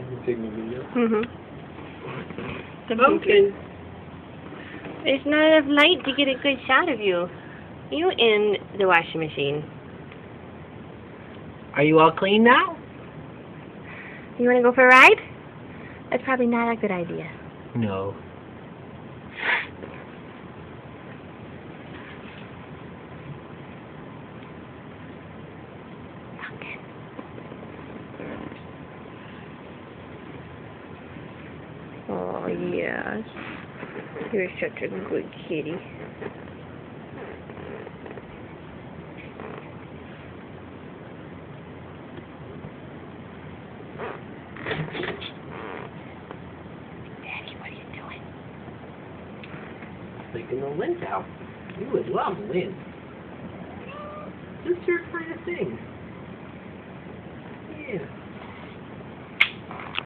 You taking a video? Pumpkin. There's not enough light to get a good shot of you. You in the washing machine. Are you all clean now? You want to go for a ride? That's probably not a good idea. No. Oh, yes. You're such a good kitty. Daddy, what are you doing? Taking the lint out. You would love lint. Just search for your thing. Yeah.